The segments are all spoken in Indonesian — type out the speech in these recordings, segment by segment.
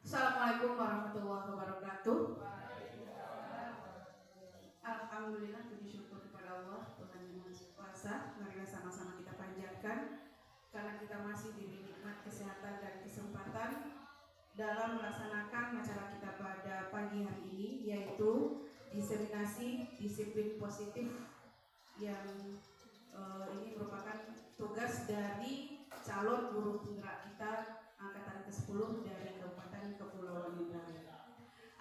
Assalamualaikum warahmatullahi wabarakatuh. Alhamdulillah, puji syukur kepada Allah Tuhan yang Maha Kuasa. Marilah sama-sama kita panjatkan karena kita masih diberi nikmat kesehatan dan kesempatan dalam melaksanakan acara kita pada pagi hari ini, yaitu diseminasi disiplin positif yang ini merupakan tugas dari calon guru penggerak kita angkatan ke-10 dari Kabupaten Kepulauan Mentawai.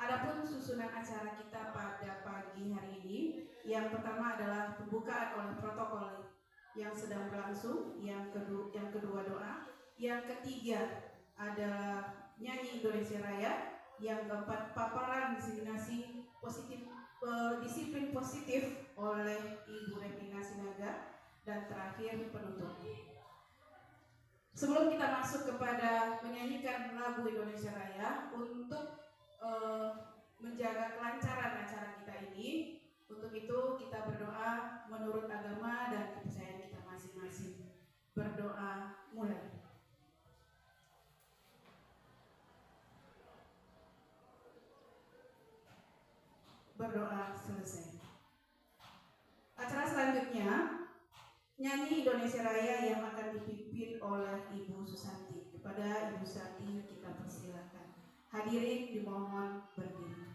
Adapun susunan acara kita pada pagi hari ini, yang pertama adalah pembukaan oleh protokol yang sedang berlangsung, yang kedua doa, yang ketiga adalah nyanyi Indonesia Raya, yang keempat paparan diseminasi positif disiplin positif oleh Ibu Revina Sinaga, dan terakhir penutup. Sebelum kita masuk kepada menyanyikan lagu Indonesia Raya, untuk menjaga kelancaran acara kita ini, untuk itu kita berdoa menurut agama dan kepercayaan kita masing-masing. Berdoa mulai. Berdoa selesai. Acara selanjutnya, nyanyi Indonesia Raya yang akan dipimpin oleh Ibu Susanti. Kepada Ibu Susanti kita persilakan. Hadirin dimohon berdiri.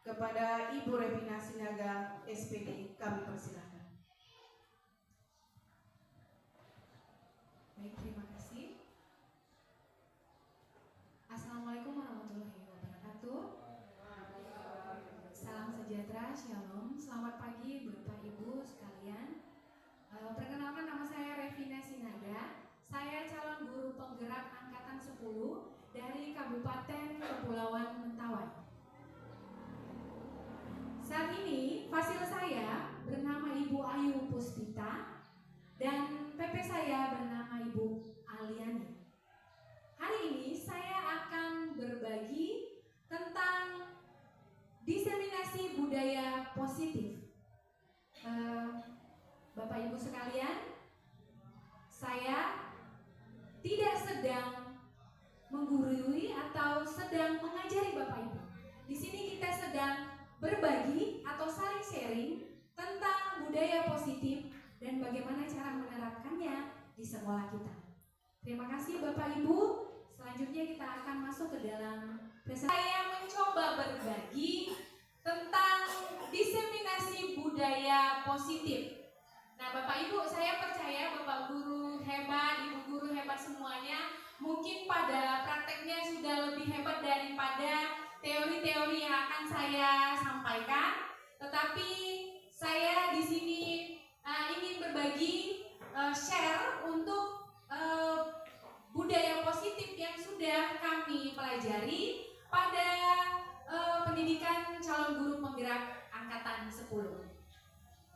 Kepada Ibu Revina Sinaga, SPD, kami persilakan. Baik, terima kasih. Assalamualaikum warahmatullahi wabarakatuh. Salam sejahtera, shalom. Selamat pagi Bapak Ibu sekalian. Perkenalkan, nama saya Revina Sinaga. Saya calon guru penggerak angkatan 10 dari Kabupaten Kepulauan Mentawai. Saat ini fasil saya bernama Ibu Ayu Puspita dan PP saya bernama Ibu Aliani. Hari ini saya akan berbagi tentang diseminasi budaya positif. Bapak Ibu sekalian, saya tidak sedang menggurui atau sedang mengajari Bapak Ibu. Di sini kita sedang berbagi atau saling sharing tentang budaya positif dan dan bagaimana cara menerapkannya di sekolah kita. Terima kasih Bapak Ibu. Selanjutnya kita akan masuk ke dalam presentasi. Saya mencoba berbagi tentang diseminasi budaya positif. Nah Bapak Ibu, saya percaya Bapak Guru hebat, Ibu Guru hebat semuanya, mungkin pada prakteknya sudah lebih hebat daripada teori-teori yang akan saya sampaikan. Tetapi saya di sini ingin berbagi share untuk budaya positif yang sudah kami pelajari pada pendidikan calon guru penggerak angkatan 10.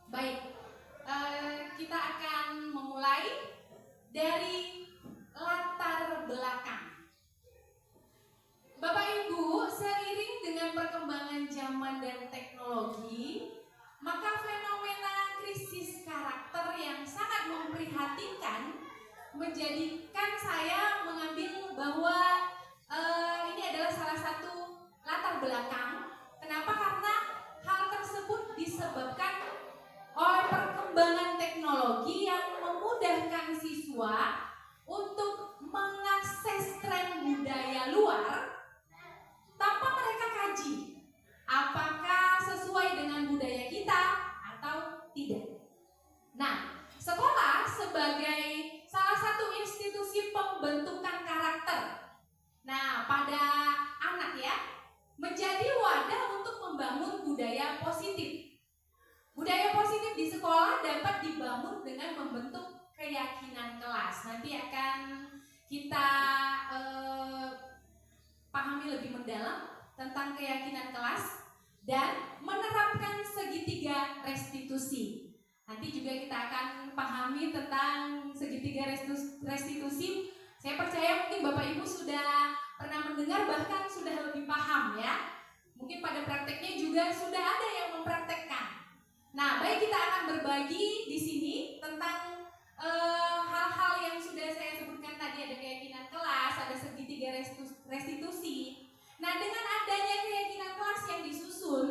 Baik, kita akan memulai dari latar belakang. Bapak Ibu, seiring dengan perkembangan zaman dan teknologi, maka fenomena krisis karakter yang sangat memprihatinkan menjadikan saya mengambil bahwa ini adalah salah satu latar belakang. Kenapa? Karena hal tersebut disebabkan oleh perkembangan teknologi yang memudahkan siswa untuk mengakses tren budaya luar tanpa mereka kaji apakah sesuai dengan budaya kita atau tidak. Nah, sekolah sebagai salah satu institusi pembentukan karakter, nah pada anak ya, menjadi wadah untuk membangun budaya positif. Budaya positif di sekolah dapat dibangun dengan membentuk keyakinan kelas. Nanti akan kita pahami lebih mendalam tentang keyakinan kelas dan menerapkan segitiga restitusi. Nanti juga kita akan pahami tentang segitiga restitusi. Saya percaya mungkin Bapak Ibu sudah pernah mendengar, bahkan sudah lebih paham ya. Mungkin pada prakteknya juga sudah ada yang mempraktekkan. Nah, baik, kita akan berbagi di sini tentang hal-hal yang sudah saya sebutkan tadi. Ada keyakinan kelas, ada segitiga restitusi. Nah, dengan adanya keyakinan kelas yang disusun,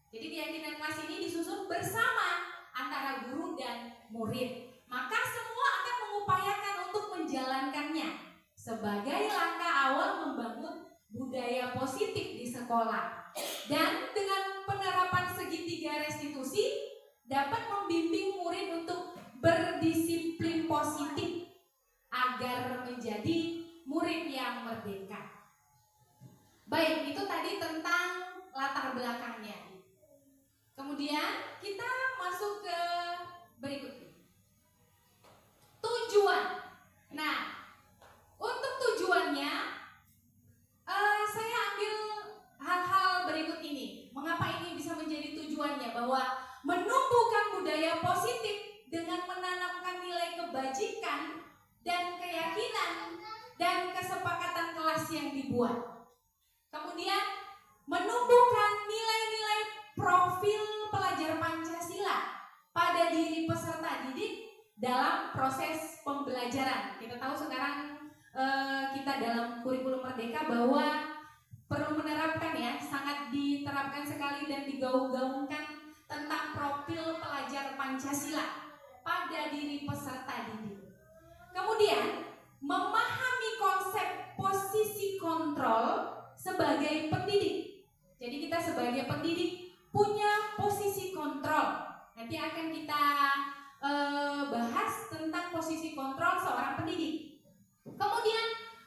jadi keyakinan kelas ini disusun bersama antara guru dan murid, maka semua akan mengupayakan untuk menjalankannya sebagai langkah awal membangun budaya positif di sekolah. Dan dengan penerapan segitiga restitusi dapat membimbing murid untuk berdisiplin positif agar menjadi murid yang merdeka. Baik, itu tadi tentang latar belakangnya. Kemudian kita masuk ke berikutnya. Tujuan. Nah, untuk tujuannya saya ambil hal-hal berikut ini. Mengapa ini bisa menjadi tujuannya? Bahwa menumbuhkan budaya positif dengan menanamkan nilai kebajikan dan keyakinan dan kesepakatan kelas yang dibuat. Kemudian menumbuhkan nilai-nilai profil pelajar Pancasila pada diri peserta didik dalam proses pembelajaran. Kita tahu sekarang kita dalam kurikulum Merdeka bahwa perlu menerapkan ya, sangat diterapkan sekali dan digaung-gaungkan tentang profil pelajar Pancasila pada diri peserta didik. Kemudian memahami konsep posisi kontrol sebagai pendidik. Jadi kita sebagai pendidik punya posisi kontrol. Nanti akan kita bahas tentang posisi kontrol seorang pendidik. Kemudian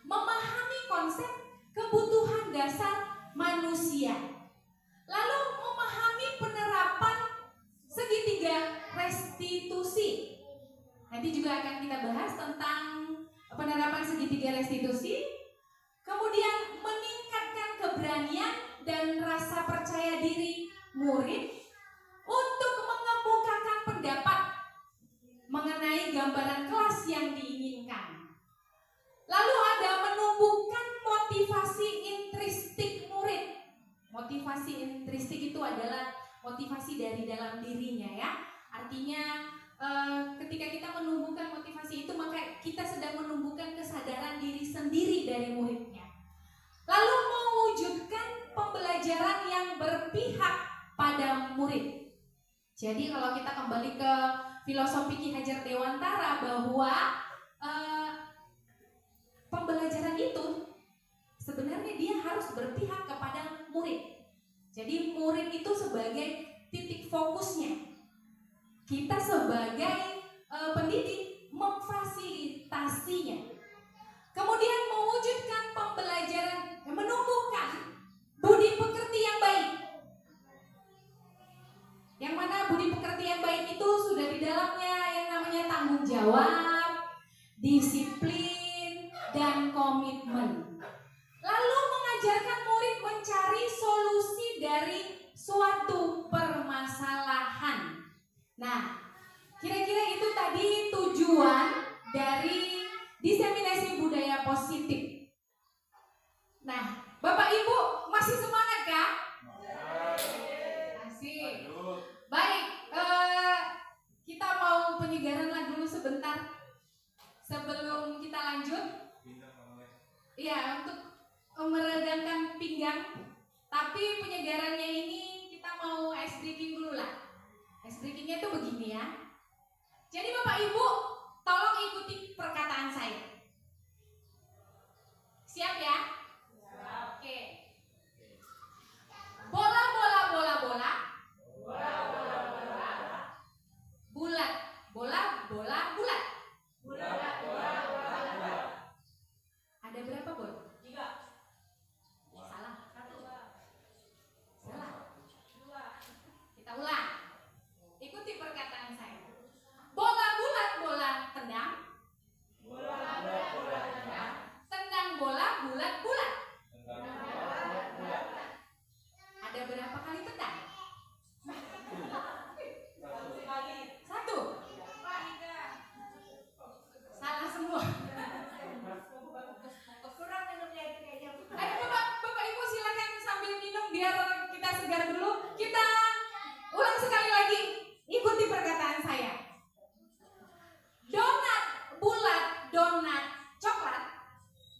memahami konsep kebutuhan dasar manusia. Lalu memahami penerapan segitiga restitusi. Nanti juga akan kita bahas tentang penerapan segitiga restitusi. Kemudian meningkatkan keberanian dan rasa percaya diri murid untuk mengemukakan pendapat mengenai gambaran kelas yang diinginkan. Lalu ada menumbuhkan motivasi intrinsik murid. Motivasi intrinsik itu adalah motivasi dari dalam dirinya ya. Artinya ketika kita menumbuhkan motivasi itu, maka kita sedang menumbuhkan kesadaran diri sendiri dari muridnya. Lalu mewujudkan pembelajaran yang berpihak pada murid. Jadi kalau kita kembali ke filosofi Ki Hajar Dewantara bahwa pembelajaran itu sebenarnya dia harus berpihak kepada murid. Jadi murid itu sebagai titik fokusnya. Kita sebagai pendidik memfasilitasinya. Kemudian mewujudkan pembelajaran, menumbuhkan budi pekerti yang baik. Yang mana budi pekerti yang baik itu sudah di dalamnya yang namanya tanggung jawab, disiplin, dan komitmen. Lalu mengajarkan murid mencari solusi dari suatu permasalahan. Nah, kira-kira itu tadi tujuan dari diseminasi budaya positif. Nah, Bapak Ibu masih semangat kah? Masih. Baik, kita mau penyegaran lah dulu sebentar sebelum kita lanjut. Iya, untuk meregangkan pinggang. Tapi penyegarannya ini kita mau ice breaking dulu lah. Ice breakingnya tuh begini ya. Jadi Bapak Ibu, tolong ikuti perkataan saya. Siap ya? Siap. Oke. Bola, bola, bola, bola. Bola, bola, bola. Bulat. Bola, bola, bulat. Bulat, bola, bola, bulat. Ada berapa bola? 3. Salah. 1. Salah. 2. Kita ulang. Ikuti perkataan saya. Bola bulat, bola tendang. Bola bulat, bola tendang. Tendang bola bulat, bulat. Tendang bola bulat, bulat. Ada berapa kali tendang? 1 kali. 1. Salah semua. Kurang minumnya itu kayaknya. Ayo Bapak Ibu silakan sambil minum biar kita segar dulu. Kita ulang sekali lagi. Ikuti perkataan saya. Donat bulat, donat coklat.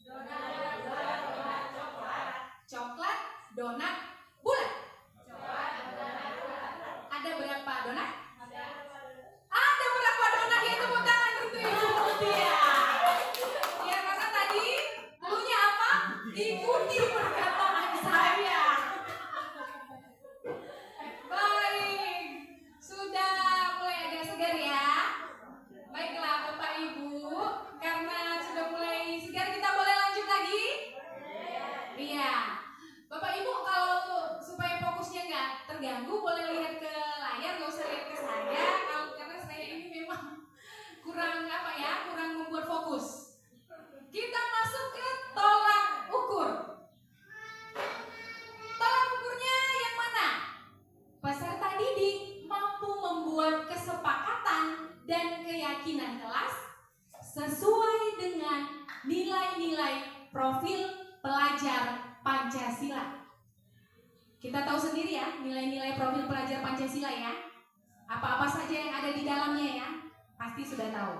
Donat bulat, donat coklat. Coklat, donat bulat. Coklat, donat bulat. Ada berapa donat? Ada berapa donat? Ya tepuk tangan untuk Ibu Mutia. Ya karena tadi dulunya apa? Ikuti perkataan saya. Baik, sudah mulai agak segar ya. Baiklah Bapak Ibu, karena sudah mulai segar kita boleh lanjut lagi? Iya. Bapak Ibu kalau supaya fokusnya nggak terganggu boleh lihat ke layar, nggak usah lihat ke saya. Karena saya ini memang kurang kurang membuat fokus. Kita masuk ke tolak ukur. Tolak ukurnya yang mana? Peserta didik mampu membuat kesepakatan dan keyakinan kelas sesuai dengan nilai-nilai profil pelajar Pancasila. Kita tahu sendiri ya nilai-nilai profil pelajar Pancasila ya. Apa-apa saja yang ada di dalamnya ya, pasti sudah tahu.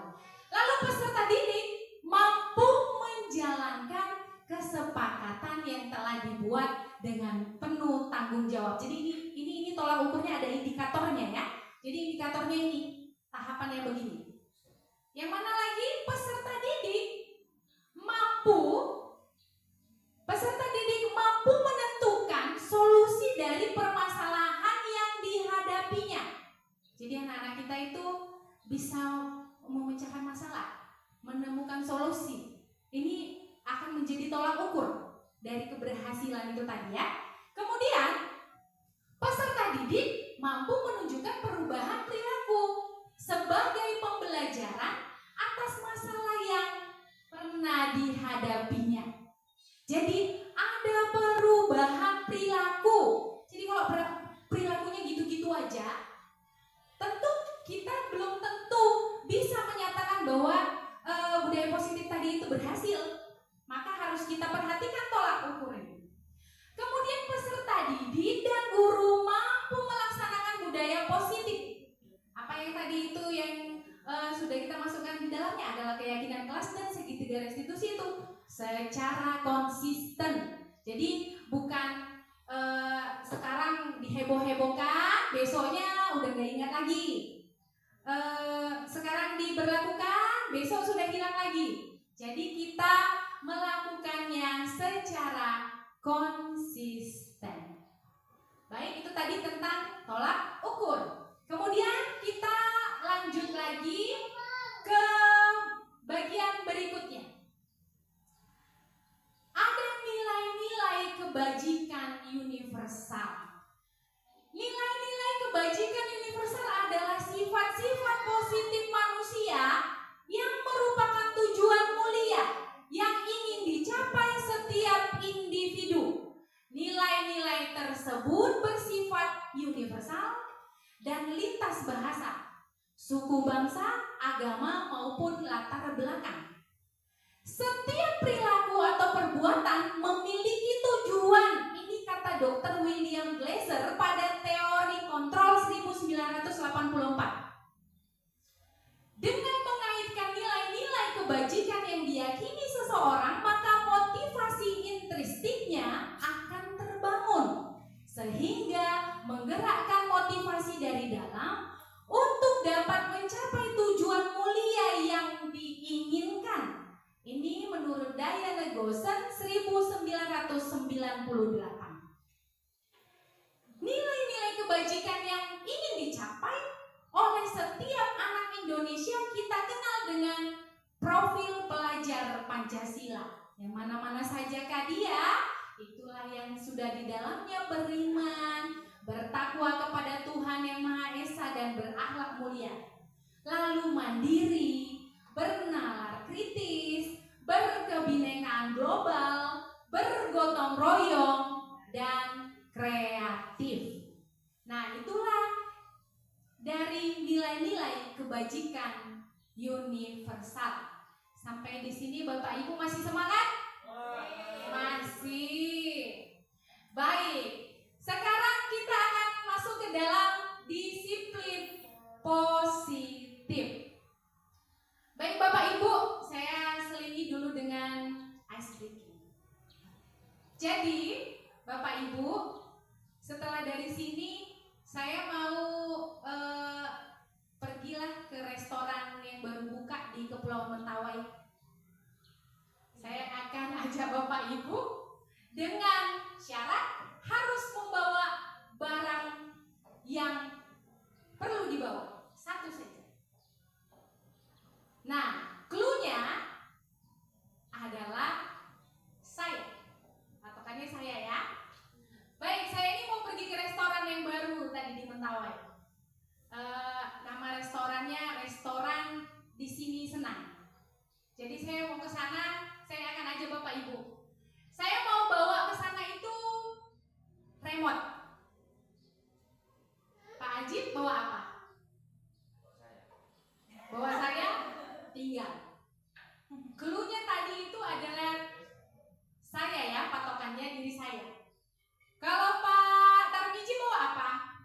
Lalu peserta didik mampu menjalankan kesepakatan yang telah dibuat dengan penuh tanggung jawab. Jadi ini tolak ukurnya ada indikatornya ya. Jadi indikatornya ini tahapannya begini. Yang mana lagi? Peserta didik mampu menentukan solusi dari permasalahan yang dihadapinya. Jadi anak-anak kita itu bisa memecahkan masalah, menemukan solusi. Ini akan menjadi tolak ukur dari keberhasilan itu tadi ya. Kemudian peserta didik mampu menunjukkan perubahan perilaku sebagai pembelajaran atas masalah yang pernah dihadapinya. Jadi ada perubahan perilaku. Jadi kalau perilakunya gitu-gitu aja, tentu kita belum tentu bisa menyatakan bahwa budaya positif tadi itu berhasil. Maka harus kita perhatikan tolak ukur ini. Kemudian peserta didik dan guru mampu melaksanakan budaya positif. Apa yang tadi itu yang sudah kita masukkan di dalamnya adalah keyakinan kelas dan segitiga restitusi itu secara konsisten. Jadi bukan sekarang diheboh-hebohkan, besoknya udah gak ingat lagi. sekarang diberlakukan, besok sudah hilang lagi. Jadi kita melakukannya secara konsisten. Baik, itu tadi tentang tolak ukur. Kemudian kita lanjut lagi ke bagian berikutnya. Ada nilai-nilai kebajikan universal. Nilai-nilai kebajikan universal adalah sifat-sifat positif manusia yang merupakan tujuan mulia yang ingin dicapai setiap individu. Nilai-nilai tersebut bersifat universal dan lintas bahasa, suku bangsa, agama maupun latar belakang. Setiap perilaku atau perbuatan memiliki tujuan. Ini kata Dr. William Glasser pada teori kontrol 1984. Dengan mengaitkan nilai-nilai kebajikan yang diyakini seseorang, maka motivasi intrinstiknya akan terbangun, sehingga menggerakkan motivasi dari dalam untuk dapat mencapai tujuan mulia yang diinginkan. Ini menurut Diana Gossen 1998. Nilai-nilai kebajikan yang ingin dicapai oleh setiap anak Indonesia kita kenal dengan profil pelajar Pancasila. Yang mana-mana sajakah dia? Itulah yang sudah di dalamnya beriman, bertakwa kepada Tuhan Yang Maha Esa dan berakhlak mulia. Lalu mandiri, bernalar kritis, berkebinekaan global, bergotong royong, dan kreatif. Nah, itulah dari nilai-nilai kebajikan universal. Sampai di sini Bapak Ibu masih semangat? Masih. Baik. Sekarang kita akan masuk ke dalam disiplin positif. Baik Bapak Ibu, saya selingi dulu dengan ice breaking. Jadi Bapak Ibu, setelah dari sini saya mau pergilah ke restoran yang baru buka di Kepulauan Mentawai. Saya akan ajak Bapak Ibu dengan syarat harus membawa barang yang perlu dibawa, satu saja. Nah, clue-nya adalah saya. Patokannya saya ya. Baik, saya ini mau pergi ke restoran yang baru tadi di Mentawai. Nama restorannya Restoran Di Sini Senang. Jadi saya mau ke sana, saya akan ajak Bapak Ibu. Saya mau bawa ke sana itu remote. Pak Ajib bawa apa? Bawa saya tinggal. Clue-nya tadi itu adalah saya ya, patokannya diri saya. Kalau Pak Tarmiji bawa apa?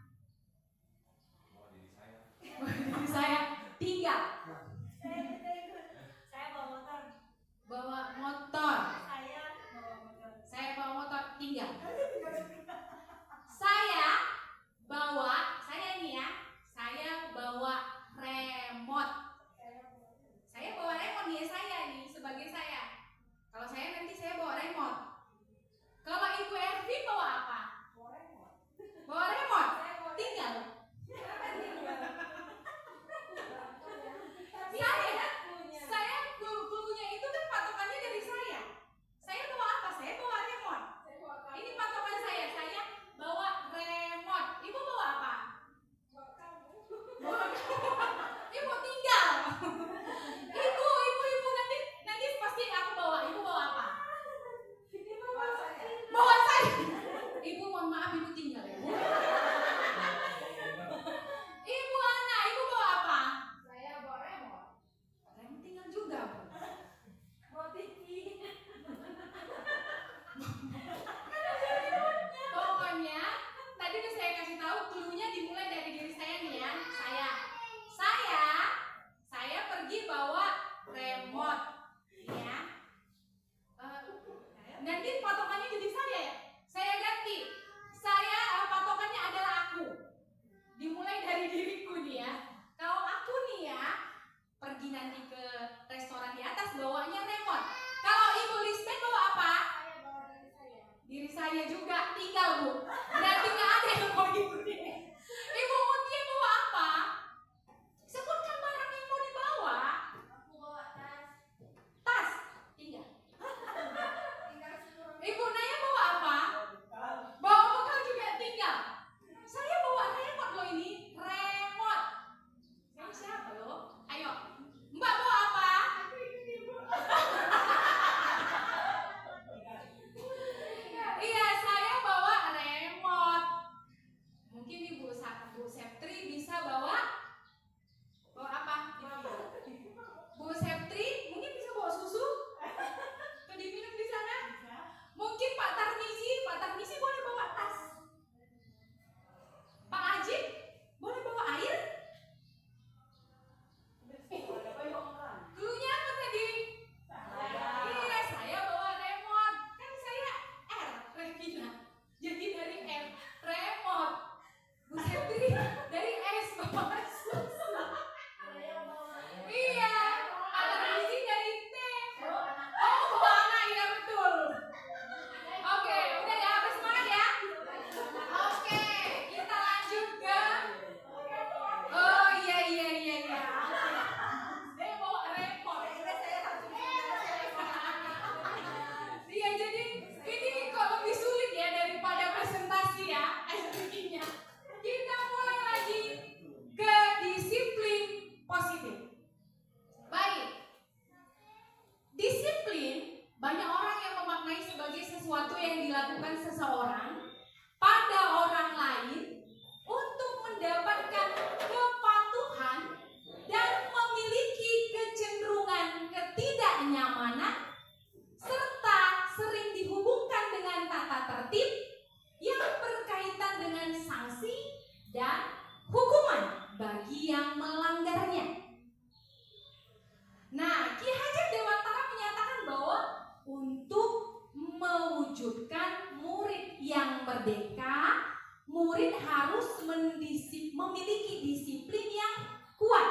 memiliki disiplin yang kuat,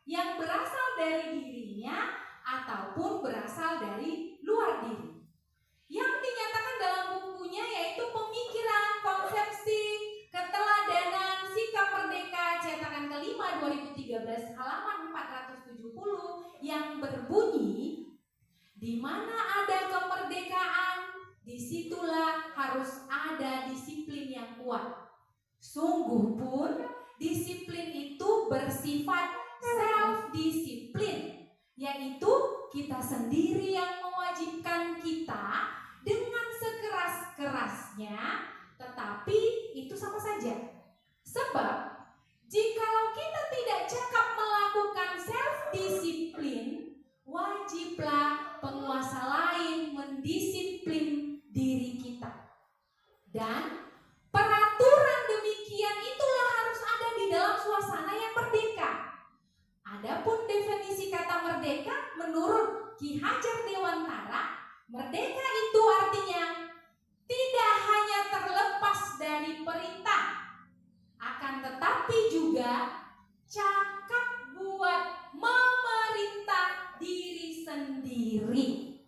yang berasal dari dirinya ataupun berasal dari luar diri. Yang dinyatakan dalam bukunya yaitu pemikiran, konsepsi, keteladanan, sikap merdeka, cetakan kelima 2013 halaman 470 yang berbunyi, di mana ada kemerdekaan, disitulah harus ada disiplin yang kuat. Sungguh pun disiplin itu bersifat self-disiplin, yaitu kita sendiri yang mewajibkan kita dengan sekeras-kerasnya, tetapi itu sama saja. Sebab jikalau kita tidak cakap melakukan self-disiplin, wajiblah penguasa lain mendisiplin diri kita. Dan peraturan demikian itulah harus ada di dalam suasana yang merdeka. Adapun definisi kata merdeka menurut Ki Hajar Dewantara, merdeka itu artinya tidak hanya terlepas dari perintah, akan tetapi juga cakap buat memerintah diri sendiri.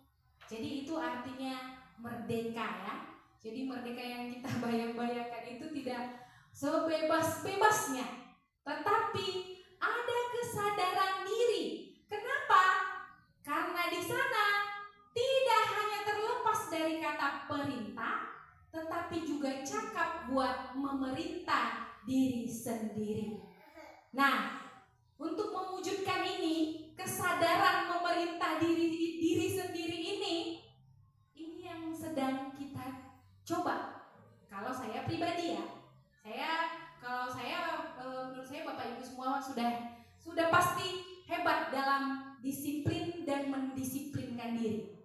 Jadi itu artinya merdeka ya. Jadi merdeka yang kita bayang-bayangkan itu tidak sebebas-bebasnya, tetapi ada kesadaran diri. Kenapa? Karena di sana tidak hanya terlepas dari kata perintah, tetapi juga cakap buat memerintah diri sendiri. Nah, untuk mewujudkan ini, kesadaran memerintah diri sendiri ini yang sedang kita coba. Kalau saya pribadi ya, menurut saya Bapak Ibu semua sudah pasti hebat dalam disiplin dan mendisiplinkan diri.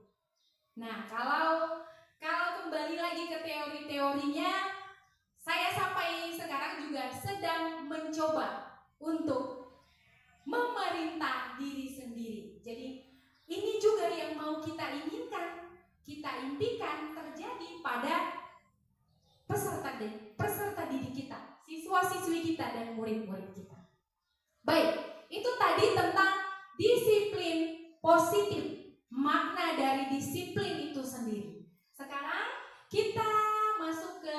Nah, kalau kembali lagi ke teori-teorinya, saya sampai sekarang juga sedang mencoba untuk memerintah diri sendiri. Jadi ini juga yang mau kita inginkan, kita impikan terjadi pada peserta didik kita, siswa-siswi kita dan murid-murid kita. Baik, itu tadi tentang disiplin positif, makna dari disiplin itu sendiri. Sekarang kita masuk ke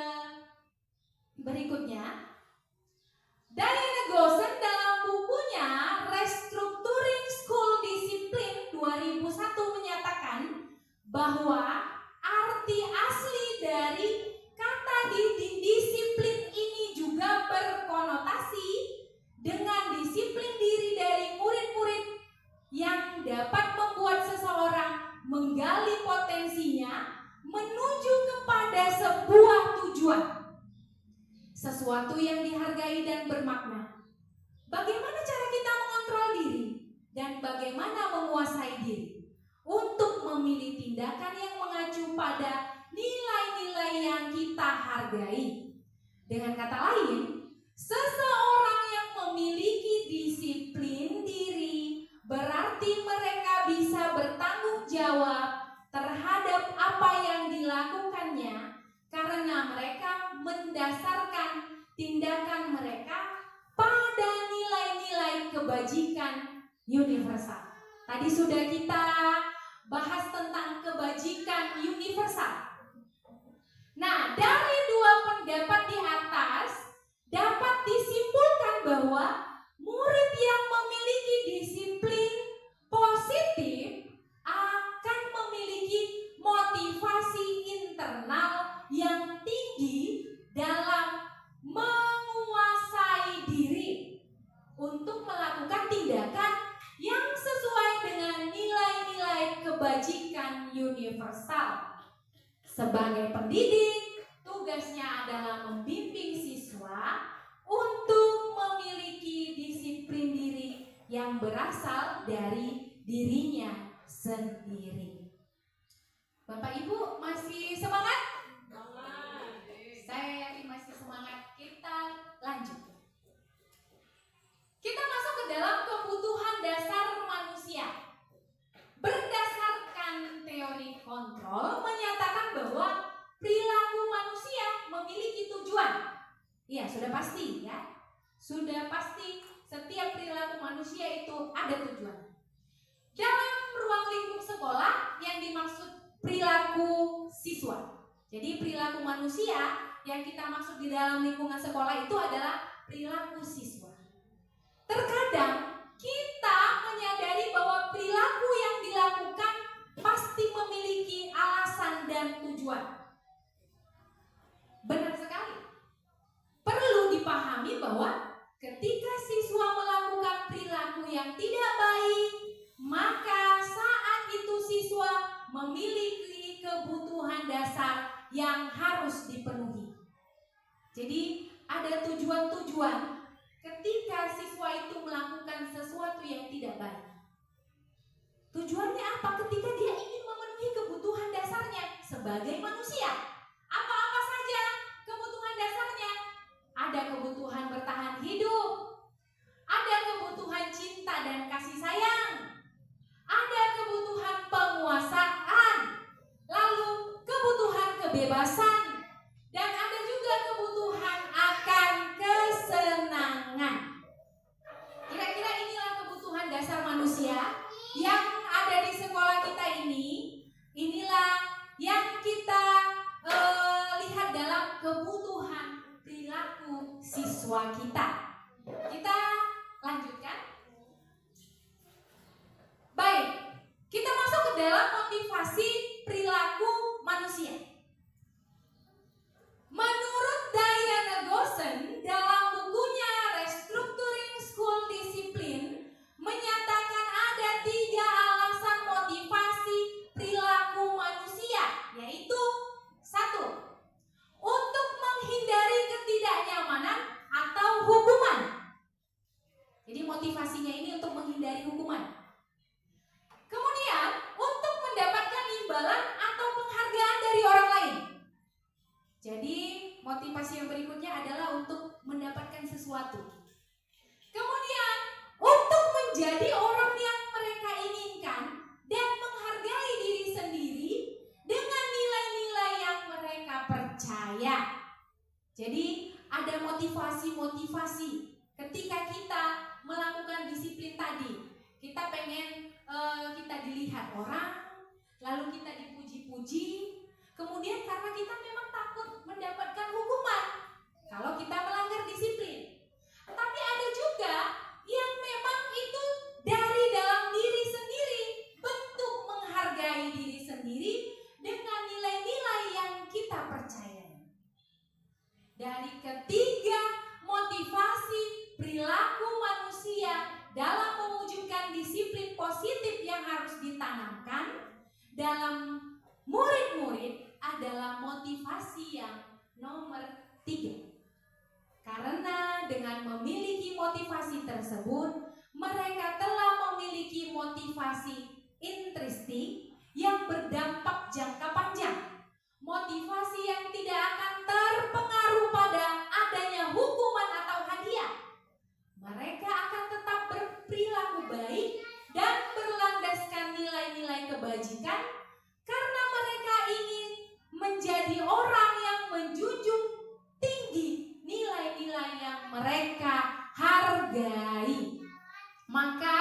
berikutnya. Dari Negosen dalam bukunya Restructuring School Discipline 2001 menyatakan bahwa arti asli dari kata disiplin ini juga berkonotasi dengan disiplin diri dari murid-murid yang dapat membuat seseorang menggali potensinya menuju kepada sebuah tujuan, sesuatu yang dihargai dan bermakna. Bagaimana cara kita mengontrol diri dan bagaimana menguasai diri untuk memilih tindakan yang mengacu pada nilai-nilai yang kita hargai. Dengan kata lain, seseorang yang memiliki disiplin diri berarti mereka bisa bertanggung jawab terhadap apa yang dilakukannya karena mereka mendasarkan tindakan mereka pada nilai-nilai kebajikan universal. Tadi sudah kita bahas tentang kebajikan universal. Nah, dari dua pendapat di atas dapat disimpulkan bahwa murid yang memiliki disiplin positif akan memiliki motivasi internal yang tinggi dalam menguasai diri untuk melakukan tindakan yang sesuai dengan nilai-nilai kebajikan universal. Sebagai pendidik, tugasnya adalah membimbing siswa untuk memiliki disiplin diri yang berasal dari dirinya sendiri. Bapak Ibu masih semangat? Saya yakin masih semangat. Kita lanjut. Kita masuk ke dalam kebutuhan dasar manusia. Berdasarkan teori kontrol menyatakan bahwa perilaku manusia memiliki tujuan. Iya, sudah pasti ya. Sudah pasti setiap perilaku manusia itu ada tujuan. Dalam ruang lingkup sekolah yang dimaksud perilaku siswa. Jadi perilaku manusia yang kita maksud di dalam lingkungan sekolah itu adalah perilaku siswa. Terkadang kita menyadari bahwa perilaku yang dilakukan pasti memiliki alasan dan tujuan. Benar sekali. Perlu dipahami bahwa ketika siswa melakukan perilaku yang tidak baik, maka saat itu siswa memiliki kebutuhan dasar yang harus dipenuhi. Jadi ada tujuan-tujuan ketika siswa itu melakukan sesuatu yang tidak baik. Tujuannya apa? Ketika dia ingin memenuhi kebutuhan dasarnya sebagai manusia. Apa-apa saja kebutuhan dasarnya. Ada kebutuhan bertahan hidup, ada kebutuhan cinta dan kasih sayang, ada kebutuhan penguasaan, lalu kebutuhan kebebasan, dan ada juga kebutuhan akan kesenangan. Kira-kira inilah kebutuhan dasar manusia yang ada di sekolah kita ini. Inilah yang kita lihat dalam kebutuhan perilaku siswa kita. Kita lanjutkan. Baik, kita masuk ke dalam motivasi perilaku manusia. Menurut Diana Goshen dalam bukunya Restructuring School Discipline menyatakan ada 3 alasan motivasi perilaku manusia, yaitu 1. Untuk menghindari ketidaknyamanan atau hukuman. Jadi motivasinya ini untuk menghindari hukuman. Kemudian untuk mendapatkan imbalan atau penghargaan dari orang lain. Jadi motivasi yang berikutnya adalah untuk mendapatkan sesuatu. Kemudian untuk menjadi orang yang mereka inginkan dan menghargai diri sendiri dengan nilai-nilai yang mereka percaya. Jadi ada motivasi-motivasi ketika kita melakukan disiplin tadi. Kita pengen kita dilihat orang, lalu kita dipuji-puji. Kemudian karena kita memang takut mendapatkan hukuman kalau kita melanggar disiplin. Tapi ada juga yang memang itu dari dalam diri sendiri, bentuk menghargai diri sendiri dengan nilai-nilai yang kita percaya. Dari ketiga motivasi perilaku manusia dalam mewujudkan disiplin positif yang harus ditanamkan dalam murid-murid adalah motivasi yang nomor 3. Karena dengan memiliki motivasi tersebut, mereka telah memiliki motivasi intrinsik yang berdampak jangka panjang. Motivasi yang tidak akan terpengaruh pada adanya hukuman atau hadiah. Mereka akan tetap berperilaku baik dan berlandaskan nilai-nilai kebajikan karena mereka ingin menjadi orang yang menjunjung tinggi nilai-nilai yang mereka hargai. Maka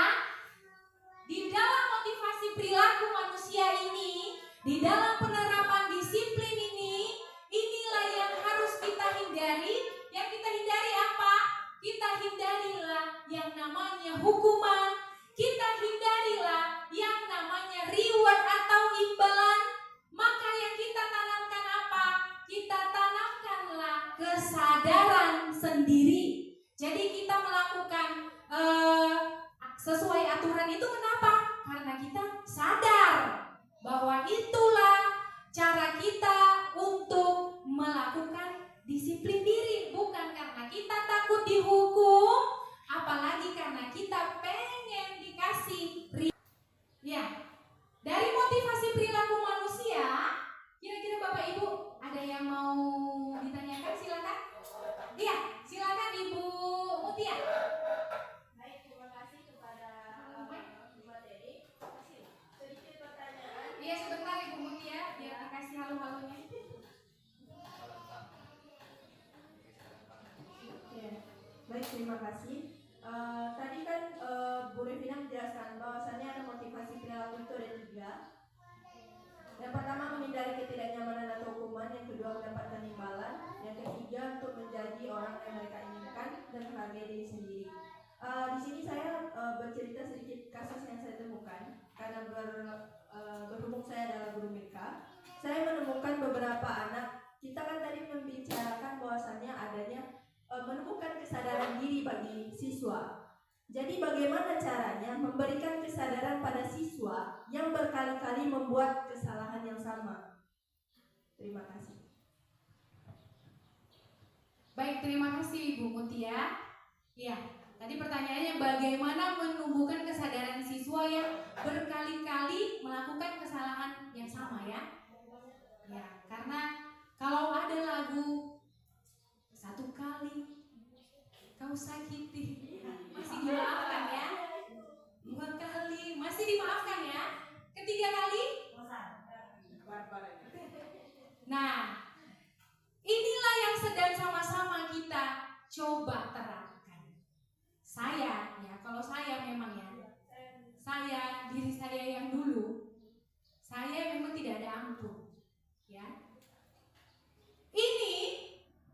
di dalam motivasi perilaku manusia ini, di dalam penerapan disiplin ini, inilah yang harus kita hindari. Yang kita hindari apa? Kita hindarilah yang namanya hukuman. Kita hindarilah yang namanya reward atau imbalan. Maka yang kita tanamkan apa? Kita tanamkanlah kesadaran sendiri. Jadi kita melakukan sesuai aturan itu kenapa? Karena kita sadar bahwa itulah cara kita untuk melakukan disiplin diri. Bukan karena kita takut dihukum, apalagi karena kita pengen dikasih. Ya, dari motivasi perilaku manusia, kira-kira Bapak Ibu ada yang mau ditanyakan? Silakan. Iya, silakan Ibu Mutia. Baik, terima kasih kepada Bu Materi. Sedikit pertanyaan. Iya, sebentar Ibu Mutia, biar dikasih halo-halonya. Ya. Baik, terima kasih. Tadi kan Bu Revina menjelaskan bahwasannya ada motivasi perilaku itu ada 3. Yang pertama menghindari ketidaknyamanan atau hukuman, yang kedua mendapatkan imbalan, yang ketiga untuk menjadi orang yang mereka inginkan dan menghargai diri sendiri. Di sini saya bercerita sedikit kasus yang saya temukan karena berhubung saya adalah guru BK. Saya menemukan beberapa anak. Kita kan tadi membicarakan bahwasannya adanya menemukan kesadaran diri bagi siswa. Jadi bagaimana caranya memberikan kesadaran pada siswa yang berkali-kali membuat kesalahan yang sama? Terima kasih. Baik, terima kasih Ibu Mutia. Ya, tadi pertanyaannya bagaimana menumbuhkan kesadaran siswa yang berkali-kali melakukan kesalahan yang sama ya? Ya, karena kalau ada lagu 1 kali kau sakiti masih dimaafkan ya, 2 kali masih dimaafkan ya, 3 kali. Nah, inilah yang sedang sama-sama kita coba terapkan. Saya ya, kalau saya memang ya, saya diri saya yang dulu, saya memang tidak ada ampun ya. Ini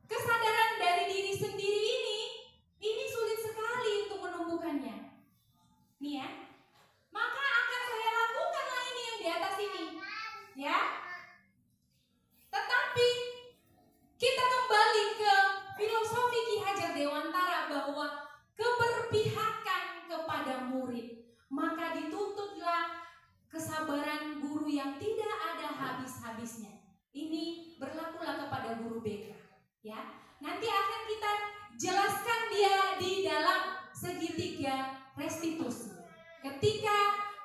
kesadaran dari diri sendiri ini sulit sekali untuk menumbuhkannya. Nih ya. Maka akan saya lakukanlah ini yang di atas ini. Ya. Tetapi kita kembali ke filosofi Ki Hajar Dewantara bahwa keberpihakan kepada murid, maka dituntutlah kesabaran guru yang tidak ada habis-habisnya. Ini berlakulah kepada guru BK. Ya. Nanti akan kita jelaskan dia di dalam segitiga restitusi. Ketika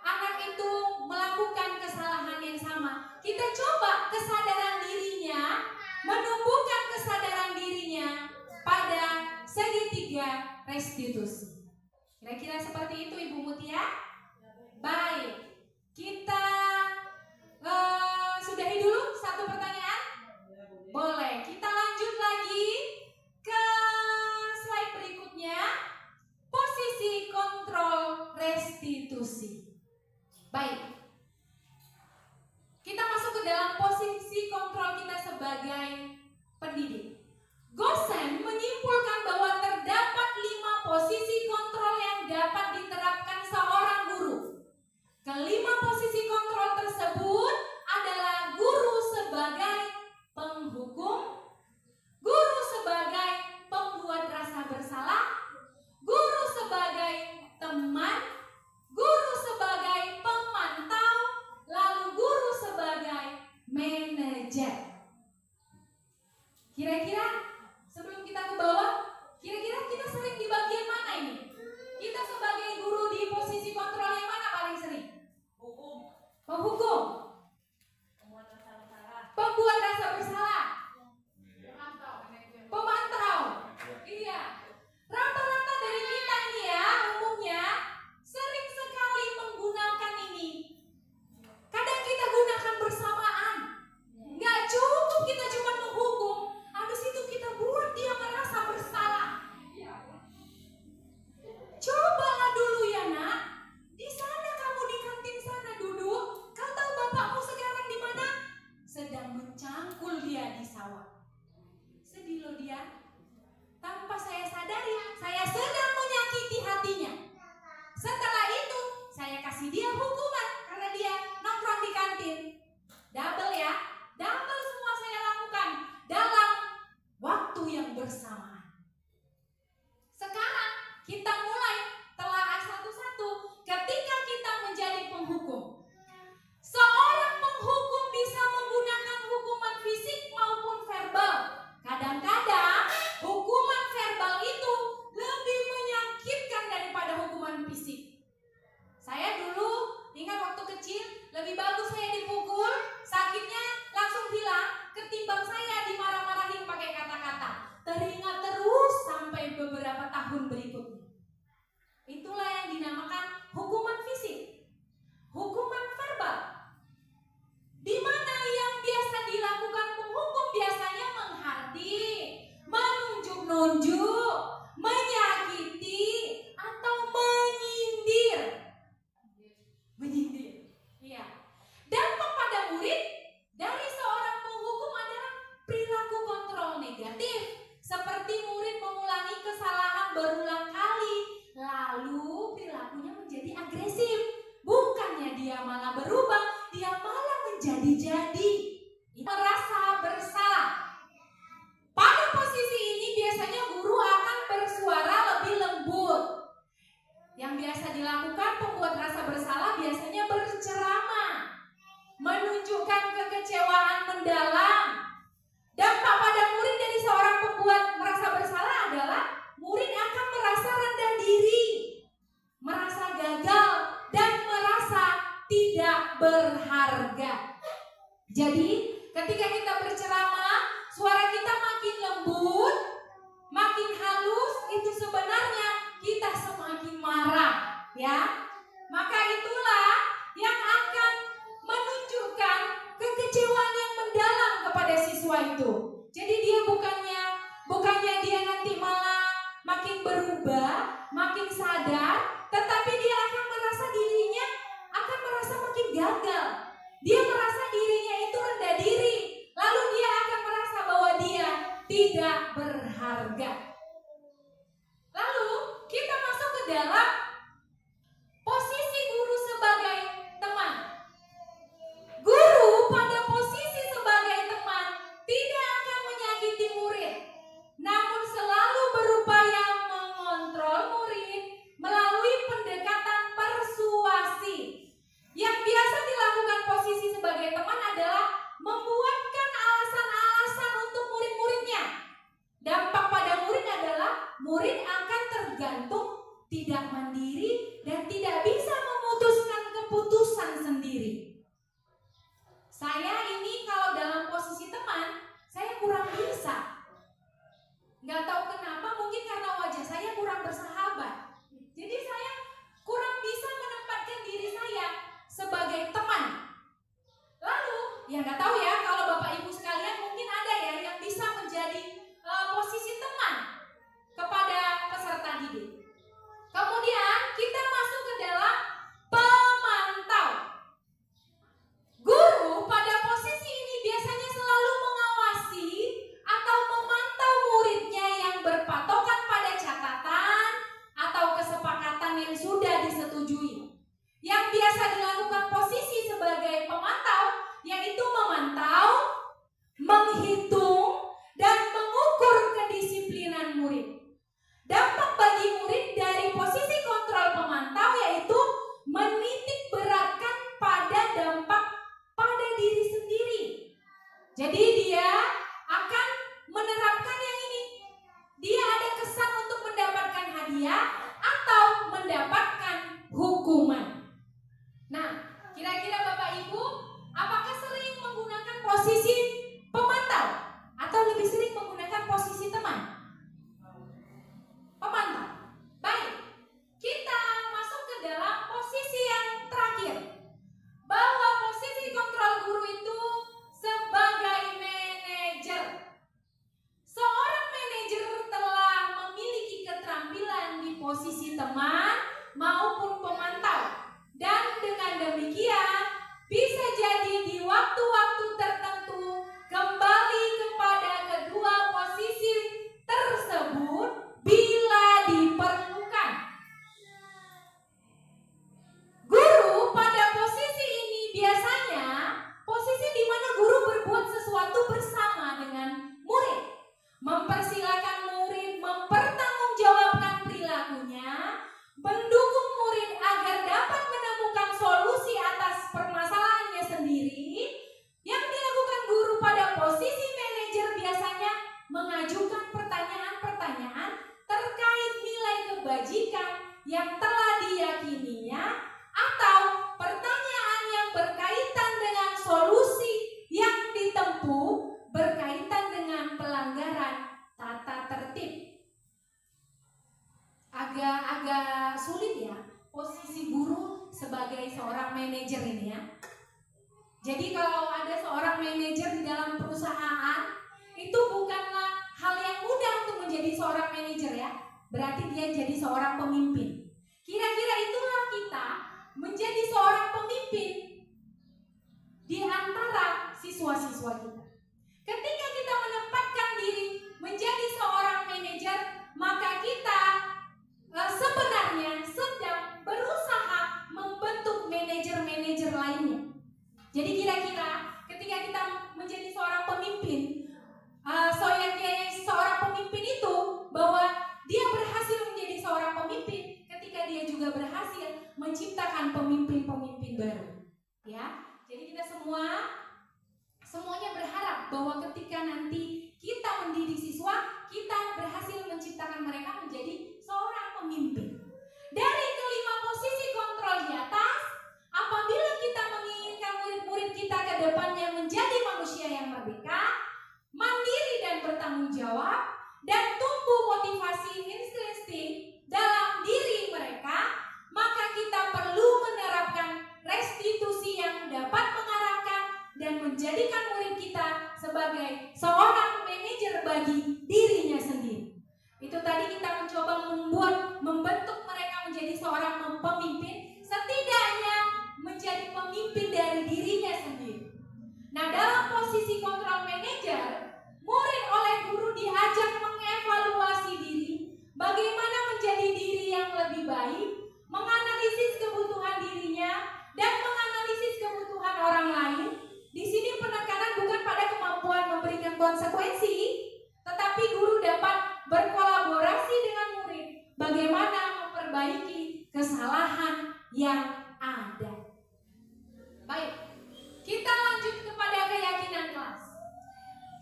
anak itu melakukan kesalahan yang sama, kita coba kesadaran dirinya, menumbuhkan kesadaran dirinya pada segitiga restitusi. Kira-kira seperti itu Ibu Mutia? Baik, kita sudahi dulu 1 pertanyaan? Boleh, kita lanjut lagi ke slide berikutnya. Posisi kontrol restitusi. Baik, kita masuk ke dalam posisi kontrol kita sebagai pendidik. Gosen menyimpulkan bahwa terdapat 5 posisi kontrol yang dapat diterapkan seorang guru. Kelima posisi kontrol tersebut adalah guru sebagai penghukum, guru sebagai pembuat rasa bersalah, guru sebagai teman, guru sebagai pemantau, lalu guru sebagai manajer. Kira-kira sebelum kita ke bawah, kira-kira kita sering di bagian mana ini? Kita sebagai guru di posisi kontrol yang mana paling sering? Penghukum, pembuat rasa bersalah, pemantau. Iya. Rata-rata dari kita ini ya, umumnya sering sekali menggunakan ini. Kadang kita gunakan bersamaan. Nggak cukup kita cuma menghukum, habis itu kita buat dia merasa bersalah. Cobalah dulu ya nak, di sana kamu di kantin sana duduk. Kau tahu bapakmu sekarang di mana? Sedang mencangkul dia di sawah. Sedih loh dia. Tanpa saya sadari, saya sedang menyakiti hatinya. Setelah itu, saya kasih dia hukuman karena dia nongkrong di kantin. Double ya, double semua saya lakukan dalam waktu yang bersamaan. Sekarang kita mulai telaah satu-satu. Ketika kita menjadi penghukum, seorang penghukum bisa menggunakan hukuman fisik maupun verbal. Kadang-kadang hukuman verbal itu lebih menyakitkan daripada hukuman fisik. Saya dulu ingat waktu kecil lebih bagus saya dipukul, sakitnya langsung hilang, ketimbang saya dimarah-marahin pakai kata-kata. Teringat terus sampai beberapa tahun berikutnya. Itulah yang dinamakan hukuman fisik, hukuman verbal. Di mana yang biasa dilakukan penghukum biasanya menghardik, menunjuk-nunjuk, menyalahkan. berulang kali, lalu perilakunya menjadi agresif. Bukannya dia malah berubah, dia malah menjadi-jadi, merasa bersalah. Pada posisi ini biasanya guru akan bersuara lebih lembut. Yang biasa dilakukan pembuat rasa bersalah biasanya berceramah, menunjukkan kekecewaan mendalam. Dampak pada murid dari seorang pembuat merasa bersalah adalah murid akan merasa rendah diri, merasa gagal, dan merasa tidak berharga. Jadi ketika kita berceramah, suara kita makin lembut, makin halus, itu sebenarnya kita semakin marah, ya. Maka itulah yang akan menunjukkan kekecewaan yang mendalam kepada siswa itu. Jadi dia bukannya dia nanti malah makin berubah, makin sadar, tetapi dia akan merasa dirinya akan merasa makin gagal. Dia merasa dirinya itu rendah diri, lalu dia akan merasa bahwa dia tidak berharga. Lalu kita masuk ke dalam posisi guru sebagai teman. Guru pada posisi sebagai teman tidak akan menyakiti murid, namun selalu berupaya mengontrol murid melalui pendekatan persuasi. Yang biasa dilakukan posisi sebagai teman adalah membuatkan alasan-alasan untuk murid-muridnya. Dampak pada murid adalah murid akan tergantung, tidak mandiri, dan tidak bisa memutuskan keputusan sendiri. Saya ini kalau dalam posisi teman, saya kurang bisa. Nggak tahu kenapa, mungkin karena wajah saya kurang bersahabat. Jadi saya kurang bisa menempatkan diri saya sebagai teman. Lalu, ya nggak tahu ya, kalau Bapak Ibu sekalian mungkin ada ya yang bisa menjadi posisi teman kepada peserta didik. Kemudian kita masuk ke dalam pemantau. Guru pada posisi ini biasanya selalu mengawasi atau memantau muridnya yang berpatokan pada catatan atau kesepakatan yang sudah disetujui. Yang biasa dilakukan posisi sebagai pemantau yaitu memantau, menghitung, dan mengukur kedisiplinan murid. Dampak bagi murid dari posisi kontrol pemantau yaitu menitik beratkan pada dampak pada diri sendiri. Jadi dia akan menerapkan yang ini. Dia ada kesan untuk mendapatkan hadiah atau mendapatkan hukuman. Nah, kira-kira Bapak Ibu, apakah sering menggunakan posisi pemantau atau lebih sering menggunakan posisi teman? Pemantau. Baik, kita masuk ke dalam posisi yang terakhir, bahwa posisi kontrol guru itu sebagai manajer. Seorang manajer telah memiliki keterampilan di posisi teman maupun pemantau. Dan dengan demikian bisa jadi di waktu-waktu tertentu kembali kepada kedua posisi tersebut bila diperlukan. Guru pada posisi ini biasanya posisi di mana guru berbuat sesuatu bersama dengan murid, mempersilakan murid mempertanggungjawabkan perilakunya, mendukung murid agar dapat menemukan solusi atas permasalahannya sendiri. Yang dilakukan guru pada posisi manajer biasanya mengajukan pertanyaan-pertanyaan terkait nilai kebajikan yang telah diyakininya atau pertanyaan yang berkaitan dengan solusi yang ditempuh berkaitan dengan pelanggaran tata tertib. Agak sulit ya posisi guru sebagai seorang manajer ini ya. Jadi kalau ada seorang manajer di dalam perusahaan, itu bukanlah hal yang mudah untuk menjadi seorang manajer ya. Berarti dia jadi seorang pemimpin. Kira-kira itulah kita menjadi seorang pemimpin di antara siswa-siswa kita. Ketika kita menempatkan diri menjadi seorang manajer, maka kita dalam posisi control manager, murid oleh guru diajak mengevaluasi diri, bagaimana menjadi diri yang lebih baik, menganalisis kebutuhan dirinya, dan menganalisis kebutuhan orang lain. Di sini penekanan bukan pada kemampuan memberikan konsekuensi, tetapi guru dapat berkolaborasi dengan murid bagaimana memperbaiki kesalahan yang ada. Baik, kita lanjut kepada keyakinan kelas.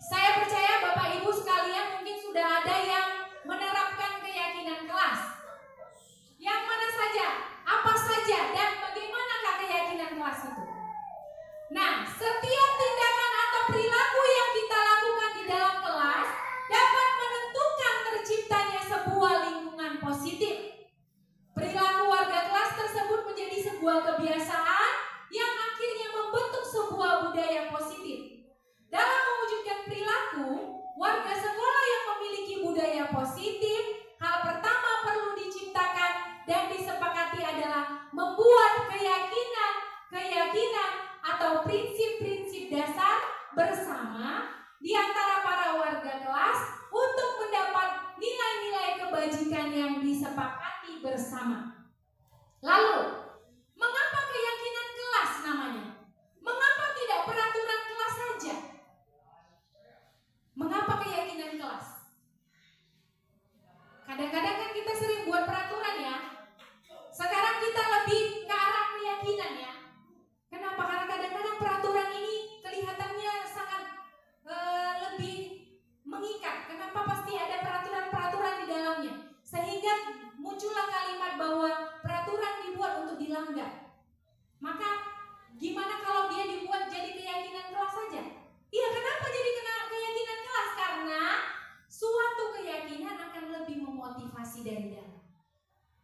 Saya percaya Bapak Ibu sekalian mungkin sudah ada yang menerapkan keyakinan kelas. Yang mana saja, apa saja, dan bagaimanakah keyakinan kelas itu? Nah, setiap tindakan atau perilaku yang kita lakukan di dalam kelas dapat menentukan terciptanya sebuah lingkungan positif. Perilaku warga kelas tersebut menjadi sebuah kebiasaan yang akhirnya membentuk sebuah budaya positif. Dalam mewujudkan perilaku, warga sekolah yang memiliki budaya positif, hal pertama perlu diciptakan dan disepakati adalah membuat keyakinan atau prinsip-prinsip dasar bersama di antara para warga kelas untuk mendapat nilai-nilai kebajikan yang disepakati bersama. Lalu, mengapa keyakinan kelas namanya? Mengapa tidak peraturan kelas saja? Mengapa keyakinan kelas? Kadang-kadang kan kita sering buat peraturan ya. Sekarang kita lebih ke arah keyakinan ya. Kenapa? Karena kadang-kadang peraturan ini kelihatannya sangat lebih mengikat. Kenapa? Pasti ada peraturan-peraturan di dalamnya. Sehingga muncullah kalimat bahwa peraturan dibuat untuk dilanggar. Maka gimana kalau dia dibuat jadi keyakinan kelas saja? Iya, kenapa jadi keyakinan kelas? Karena suatu keyakinan akan lebih memotivasi dari dalam.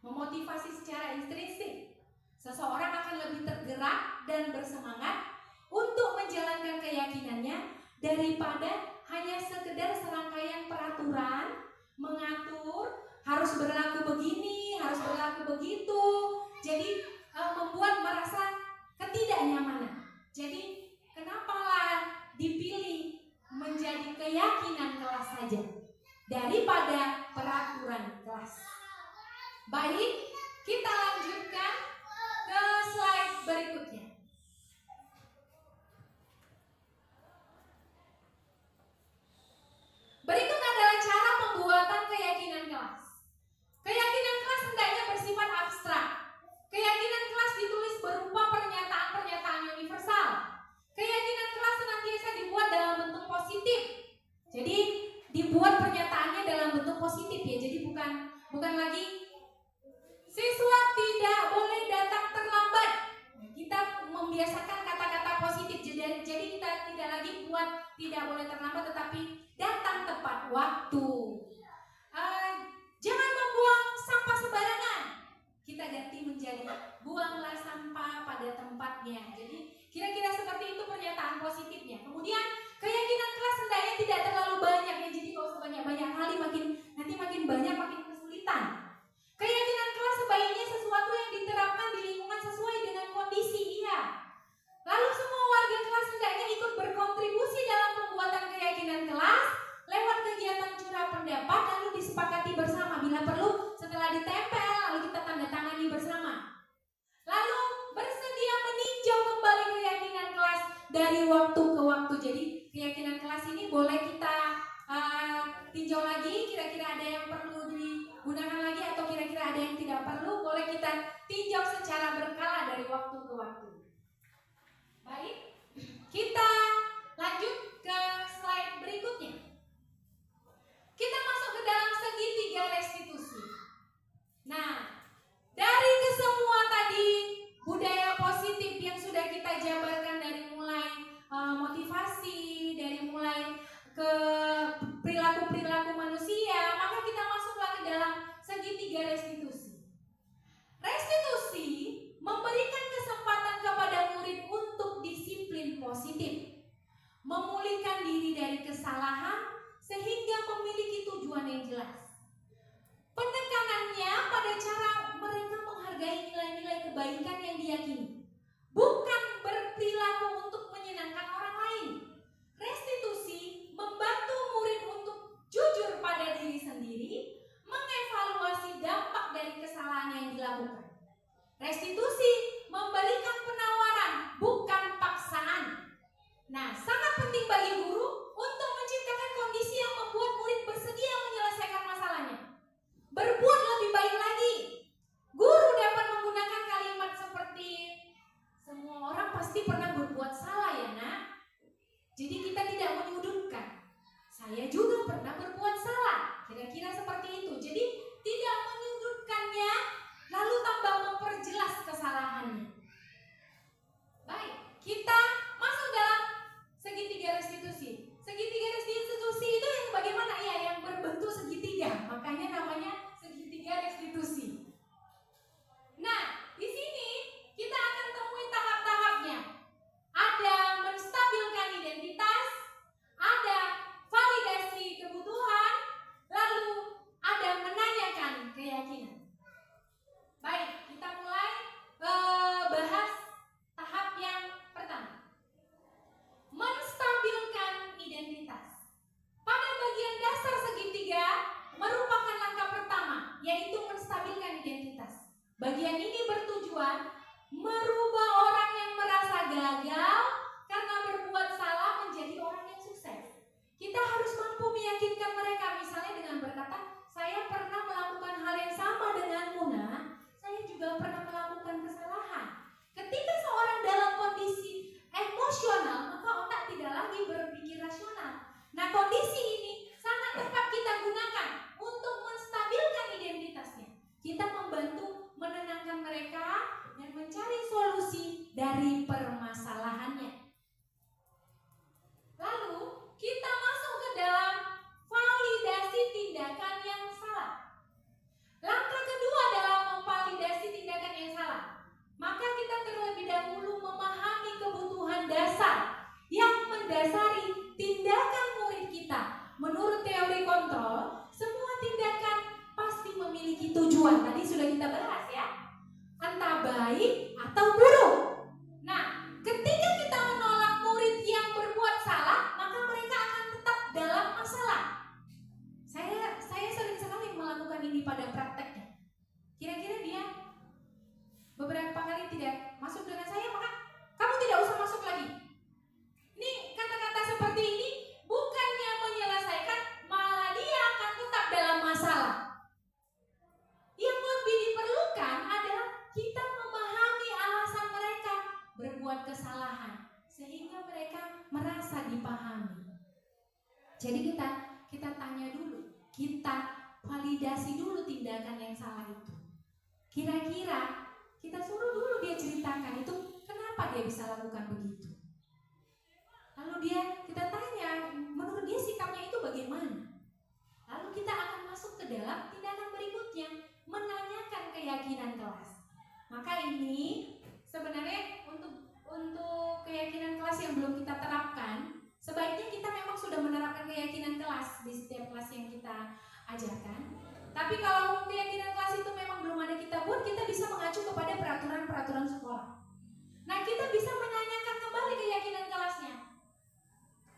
Memotivasi secara intrinsik. Seseorang akan lebih tergerak dan bersemangat untuk menjalankan keyakinannya daripada hanya sekedar serangkaian peraturan, mengatur, harus berlaku begini, harus berlaku begitu. Jadi membuat merasa ketidaknyamanan. Jadi kenapalah dipilih menjadi keyakinan kelas saja daripada peraturan kelas. Baik, kita lanjutkan ke slide berikutnya. Berikut adalah cara pembuatan keyakinan kelas. Keyakinan kelas hendaknya bersifat abstrak. Keyakinan kelas ditulis berupa pernyataan-pernyataan universal. Keyakinan kelas senantiasa dibuat dalam bentuk positif. Jadi dibuat pernyataannya dalam bentuk positif ya. Jadi bukan lagi siswa tidak boleh datang terlambat. Kita membiasakan kata-kata positif. Jadi kita tidak lagi buat tidak boleh terlambat, tetapi datang tepat waktu. Jangan membuang sampah sembarangan. Kita ganti menjadi buanglah sampah pada tempatnya. Jadi kira-kira seperti itu pernyataan positifnya. Kemudian keyakinan kelas hendaknya tidak terlalu banyak ya. Jadi kalau sebanyak-banyak kali nanti makin banyak makin kesulitan. Keyakinan kelas sebaiknya sesuatu yang diterapkan di lingkungan sesuai dengan kondisi iya. Lalu semua warga kelas hendaknya ikut berkontribusi dalam pembuatan keyakinan kelas lewat kegiatan curah pendapat lalu disepakati bersama. Bila perlu setelah ditempel lalu kita tanda tangani bersama. Lalu bersedia meninjau kembali keyakinan kelas dari waktu ke waktu. Jadi keyakinan kelas ini boleh kita tinjau lagi, kira-kira ada yang perlu digunakan lagi atau kira-kira ada yang tidak perlu, boleh kita tinjau secara berkala dari waktu ke waktu. Baik, kita lanjut ke slide berikutnya. Kita masuk ke dalam segitiga restitusi. Nah, dari kesemua tadi budaya positif yang sudah kita jabarkan dari mulai motivasi, dari mulai ke perilaku-perilaku manusia, maka kita masuklah ke dalam segitiga restitusi. Restitusi memberikan kesempatan kepada murid untuk disiplin positif, memulihkan diri dari kesalahan sehingga memiliki tujuan yang jelas. Penekanannya pada cara mereka menghargai nilai-nilai kebaikan yang diyakini, bukan berperilaku untuk menyenangkan orang lain. Restitusi memberikan penawaran, bukan paksaan. Nah, sangat penting bagi guru untuk menciptakan kondisi yang membuat murid bersedia menyelesaikan masalahnya. Berbuat lebih baik lagi. Guru dapat menggunakan kalimat seperti, semua orang pasti pernah berbuat salah ya nak. Jadi kita tidak menyudutkan. Saya juga pernah berbuat salah. Kira-kira seperti itu. Jadi tidak menyudutkannya, lalu tambah memperjelas kesalahannya. Baik, kita masuk dalam segitiga restitusi. Segitiga restitusi itu yang bagaimana ya? Yang berbentuk segitiga. Makanya namanya segitiga restitusi. Nah, di sini kita akan temui tahap-tahapnya. Ada menstabilkan identitas, ada validasi kebutuhan, lalu ada menanyakan keyakinan. Baik, kita mulai bahas tahap yang pertama. Menstabilkan identitas. Pada bagian dasar segitiga merupakan langkah pertama, yaitu menstabilkan identitas. Bagian ini bertujuan merubah orang yang merasa gagal karena berbuat salah menjadi orang yang sukses. Kita harus mampu meyakinkan mereka, misalnya dengan berkata, saya pernah melakukan hal yang sama dengan Muna, saya juga pernah melakukan kesalahan. Ketika seorang dalam kondisi emosional, maka otak tidak lagi berpikir rasional. Nah, kondisi ini sangat tepat kita gunakan untuk menstabilkan identitasnya. Kita membantu menenangkan mereka dan mencari solusi dari permasalahannya. Lalu kita masuk ke dalam validasi tindakan yang salah. Langkah kedua dalam memvalidasi tindakan yang salah, maka kita terlebih dahulu memahami kebutuhan dasar yang mendasari tindakan murid kita. Menurut teori kontrol, semua tindakan pasti memiliki tujuan. Tadi sudah kita bahas ya, entah baik atau buruk. Nah, ketika kita menolak murid yang berbuat salah, maka mereka akan tetap dalam masalah. Saya sering sekali melakukan ini pada prakteknya. Kira-kira dia beberapa kali tidak masuk dengan saya, maka kamu tidak usah masuk lagi. Ini kata-kata seperti ini bukannya menyelesaikan, malah dia akan tetap dalam masalah. Yang lebih diperlukan adalah kita memahami alasan mereka berbuat kesalahan, sehingga mereka merasa dipahami. Jadi kita tanya dulu, kita validasi dulu tindakan yang salah itu. Kira-kira kita suruh dulu dia ceritakan itu kenapa dia bisa lakukan begitu. Lalu kita tanya, menurut dia sikapnya itu bagaimana? Lalu kita akan masuk ke dalam tindakan berikutnya, menanyakan keyakinan kelas. Maka ini sebenarnya untuk keyakinan kelas yang belum kita terapkan, sebaiknya kita memang sudah menerapkan keyakinan kelas di setiap kelas yang kita ajarkan. Tapi kalau keyakinan kelas itu memang belum ada kita buat, kita bisa mengacu kepada peraturan-peraturan sekolah. Nah, kita bisa menanyakan kembali keyakinan kelasnya.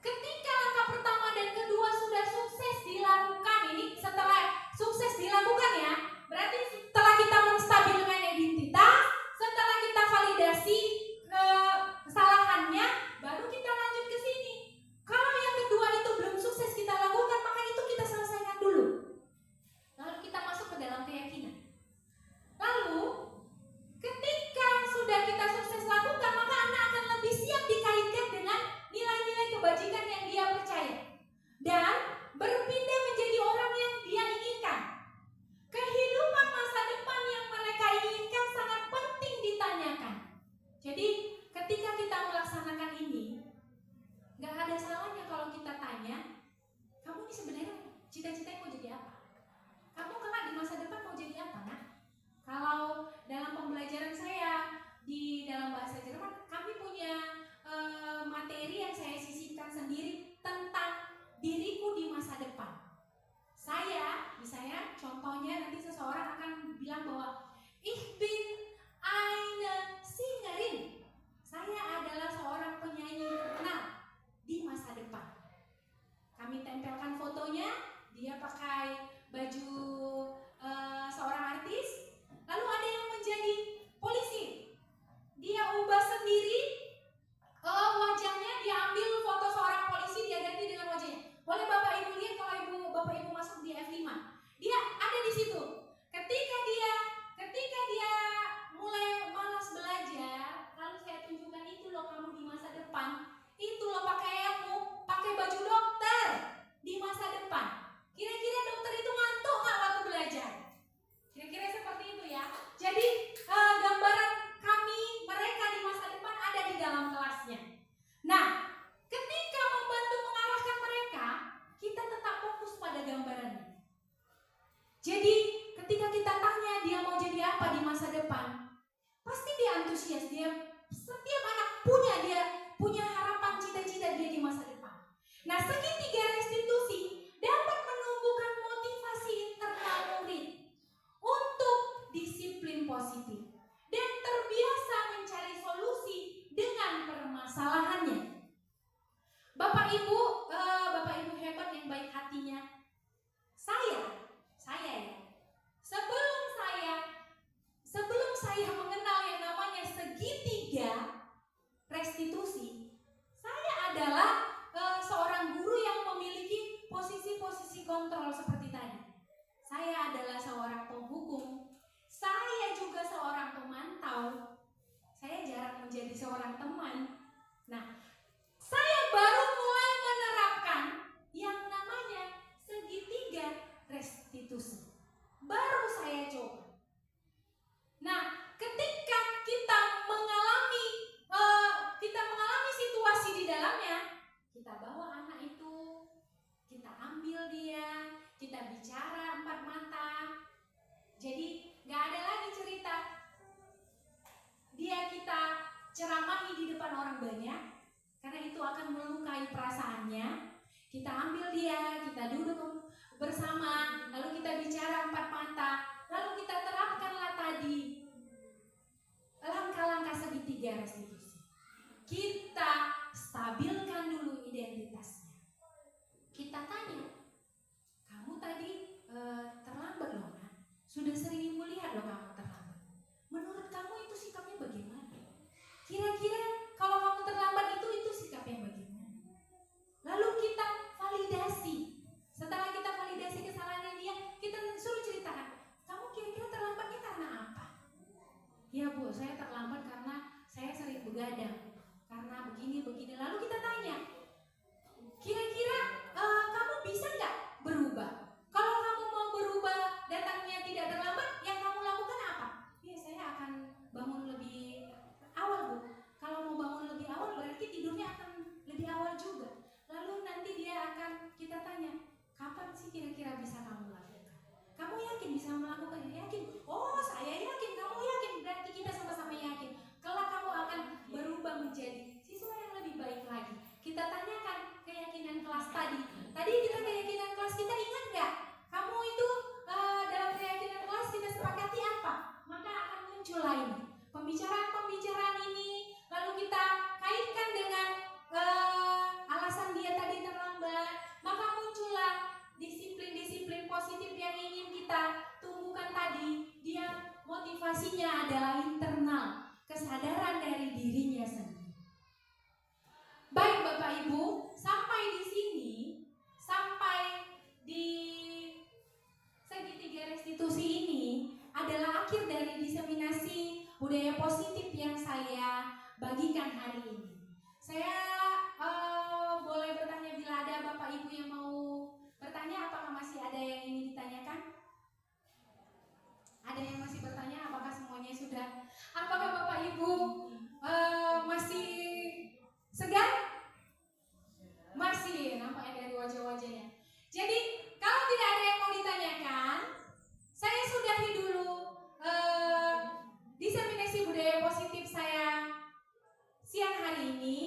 Ketika langkah pertama dan kedua sudah sukses dilakukan, ini setelah sukses dilakukan ya, berarti setelah kita menstabilkan identitas, setelah kita validasi kesalahannya, baru kita lanjut ke sini. Kalau yang kedua itu belum sukses kita lakukan, maka itu kita selesaikan dulu. Lalu kita masuk ke dalam keyakinan. Lalu ketika sudah kita sukses lakukan, maka anak akan lebih siap dikaitkan dengan antusias, setiap anak punya harapan cita-cita dia di masa depan. Nah, segitiga restitusi dapat menumbuhkan motivasi internal murid untuk disiplin positif dan terbiasa mencari solusi dengan permasalahannya. Bapak Ibu hebat yang baik hatinya. Saya ya. Sebelum saya mengenal yang namanya segitiga restitusi, saya adalah seorang guru yang memiliki posisi-posisi kontrol seperti tadi. Saya adalah seorang penghukum. Saya juga seorang pemantau. Saya jarang menjadi seorang teman. Nah, saya baru mulai menerapkan yang namanya segitiga restitusi. Baru saya coba. Nah, ketika kita mengalami situasi di dalamnya, kita bawa anak itu, kita ambil dia, kita bicara empat mata. Jadi gak ada lagi cerita dia kita ceramahi di depan orang banyak, karena itu akan melukai perasaannya. Kita ambil dia, kita duduk bersama, lalu kita bicara empat mata, lalu kita terapkanlah tadi langkah-langkah segitiga restitusi. Kita stabilkan dulu identitasnya. Kita tanya, kamu tadi terlambat loh, Nak. Sudah sering Ibu lihat loh kamu terlambat. Menurut kamu itu sikapnya bagaimana? Kira-kira kalau kamu terlambat itu sikap yang bagaimana? Lalu kita validasi. Setelah kita validasi kesalahan dia, kita suruh ceritakan, kamu kira-kira terlambatnya karena apa? Ya Bu, saya terlambat karena saya sering begadang, karena begini. Lalu kita tanya, kira-kira kamu bisa nggak berubah? Kalau kamu mau berubah, datangnya tidak terlambat, yang kamu lakukan apa? Ya, saya akan bangun lebih awal Bu. Kalau mau bangun lebih awal berarti tidurnya akan lebih awal juga. Lalu nanti dia akan kita tanya, kapan sih kira-kira bisa kamu lakukan? Kamu yakin bisa melakukannya? Yakin? Oh, saya yakin, kamu yakin. Berarti kita sama-sama yakin. Kalau kamu akan berubah menjadi siswa yang lebih baik lagi. Kita tanyakan keyakinan kelas tadi. Tadi kita keyakinan kelas kita ingat nggak? Kamu itu dalam keyakinan kelas kita sepakati apa? Maka akan muncul lain. Pembicaraan ini, lalu kita kaitkan dengan alasan dia tadi terlambat, maka muncullah disiplin-disiplin positif yang ingin kita tumbuhkan tadi. Dia motivasinya adalah internal, kesadaran dari dirinya sendiri. Baik Bapak Ibu, sampai di sini, sampai di segitiga restitusi ini adalah akhir dari diseminasi budaya positif yang saya bagikan hari ini. Saya boleh bertanya bila ada Bapak Ibu yang mau bertanya, apakah masih ada yang ingin ditanyakan? Ada yang masih bertanya, apakah semuanya sudah? Apakah Bapak Ibu masih segar? Masih, nampaknya dari wajah-wajahnya. Jadi, kalau tidak ada yang mau ditanyakan, saya sudahi dulu diseminasi budaya positif saya siang hari ini.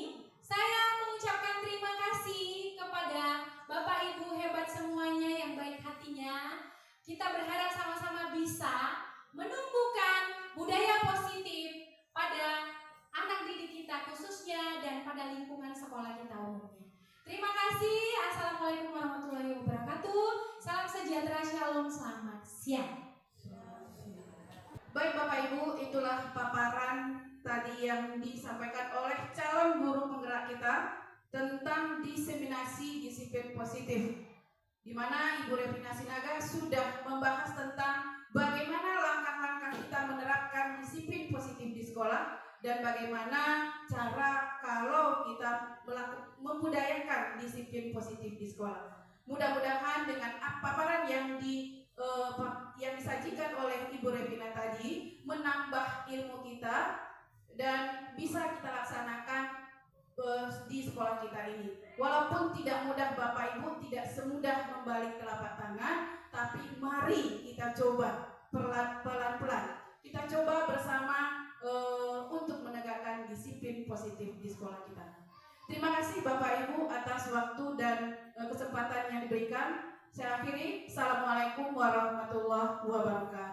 Saya mengucapkan terima kasih kepada Bapak Ibu hebat semuanya yang baik hatinya. Kita berharap sama-sama bisa menumbuhkan budaya positif pada anak didik kita khususnya dan pada lingkungan sekolah kita umumnya. Terima kasih. Assalamualaikum warahmatullahi wabarakatuh. Salam sejahtera, shalom, selamat siang. Baik Bapak Ibu, itulah paparan tadi yang disampaikan oleh calon guru penggerak kita tentang diseminasi disiplin positif, di mana Ibu Revina Sinaga sudah membahas tentang bagaimana langkah-langkah kita menerapkan disiplin positif di sekolah dan bagaimana cara kalau kita membudayakan disiplin positif di sekolah. Mudah-mudahan dengan paparan yang disajikan oleh Ibu Revina tadi menambah ilmu kita dan bisa kita laksanakan di sekolah kita ini. Walaupun tidak mudah Bapak Ibu, tidak semudah membalik telapak tangan, tapi mari kita coba pelan-pelan. Kita coba bersama untuk disiplin positif di sekolah kita. Terima kasih Bapak Ibu atas waktu dan kesempatan yang diberikan. Saya akhiri. Assalamualaikum warahmatullahi wabarakatuh.